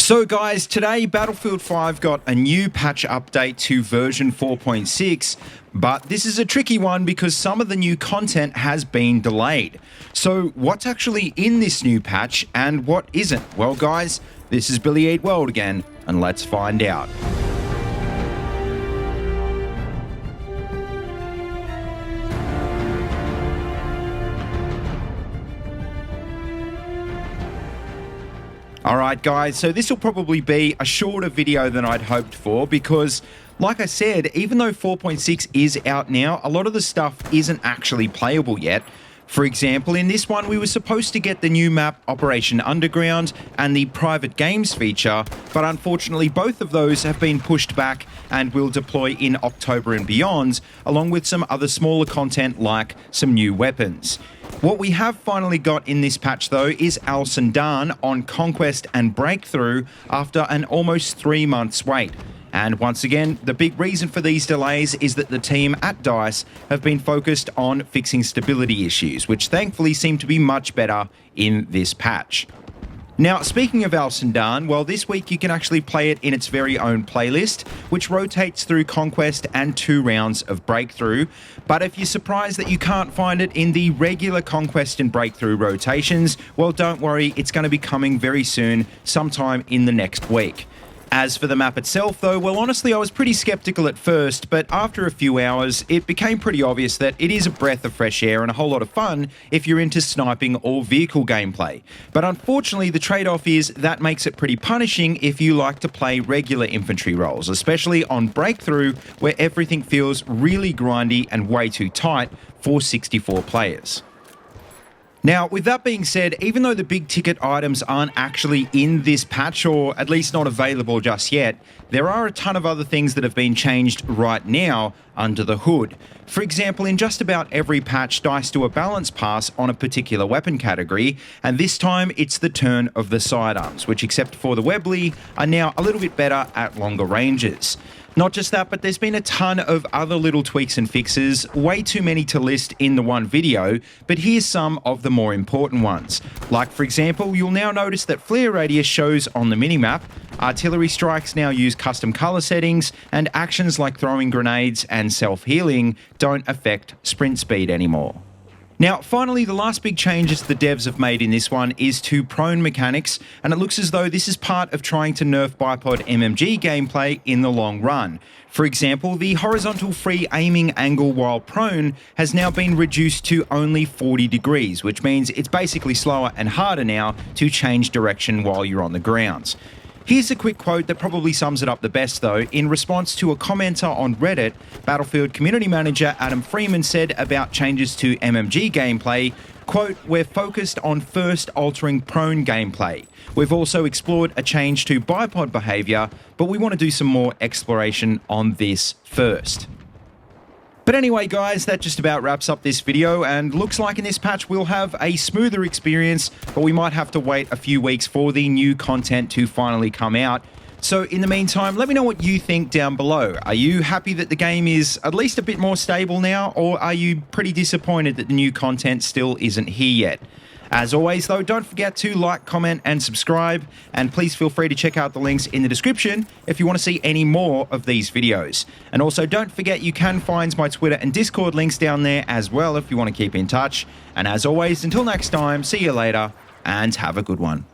So guys, today Battlefield 5 got a new patch update to version 4.6, but this is a tricky one because some of the new content has been delayed. So what's actually in this new patch and what isn't? Well guys, this is BillyEatWorld again, and let's find out. Alright guys, so this will probably be a shorter video than I'd hoped for because, like I said, even though 4.6 is out now, a lot of the stuff isn't actually playable yet. For example, in this one we were supposed to get the new map Operation Underground and the private games feature, but unfortunately both of those have been pushed back and will deploy in October and beyond, along with some other smaller content like some new weapons. What we have finally got in this patch though is SUNDAN on Conquest and Breakthrough after an almost 3 months wait. And once again, the big reason for these delays is that the team at DICE have been focused on fixing stability issues, which thankfully seem to be much better in this patch. Now, speaking of SUNDAN, well, this week you can actually play it in its very own playlist, which rotates through Conquest and 2 rounds of Breakthrough. But if you're surprised that you can't find it in the regular Conquest and Breakthrough rotations, well, don't worry, it's going to be coming very soon, sometime in the next week. As for the map itself though, well honestly I was pretty skeptical at first, but after a few hours it became pretty obvious that it is a breath of fresh air and a whole lot of fun if you're into sniping or vehicle gameplay. But unfortunately the trade-off is that makes it pretty punishing if you like to play regular infantry roles, especially on Breakthrough where everything feels really grindy and way too tight for 64 players. Now, with that being said, even though the big ticket items aren't actually in this patch, or at least not available just yet, there are a ton of other things that have been changed right now under the hood. For example, in just about every patch, DICE do a balance pass on a particular weapon category, and this time it's the turn of the sidearms, which except for the Webley, are now a little bit better at longer ranges. Not just that, but there's been a ton of other little tweaks and fixes, way too many to list in the one video, but here's some of the more important ones. Like for example, you'll now notice that flare radius shows on the minimap, artillery strikes now use custom color settings, and actions like throwing grenades and self-healing don't affect sprint speed anymore. Now, finally, the last big changes the devs have made in this one is to prone mechanics, and it looks as though this is part of trying to nerf bipod MMG gameplay in the long run. For example, the horizontal free aiming angle while prone has now been reduced to only 40 degrees, which means it's basically slower and harder now to change direction while you're on the ground. Here's a quick quote that probably sums it up the best though. In response to a commenter on Reddit, Battlefield community manager Adam Freeman said about changes to MMG gameplay, quote, "We're focused on first altering prone gameplay. We've also explored a change to bipod behavior, but we want to do some more exploration on this first." But anyway guys, that just about wraps up this video, and looks like in this patch we'll have a smoother experience, but we might have to wait a few weeks for the new content to finally come out. So in the meantime, let me know what you think down below. Are you happy that the game is at least a bit more stable now, or are you pretty disappointed that the new content still isn't here yet? As always though, don't forget to like, comment and subscribe, and please feel free to check out the links in the description if you want to see any more of these videos. And also don't forget you can find my Twitter and Discord links down there as well if you want to keep in touch. And as always, until next time, see you later and have a good one.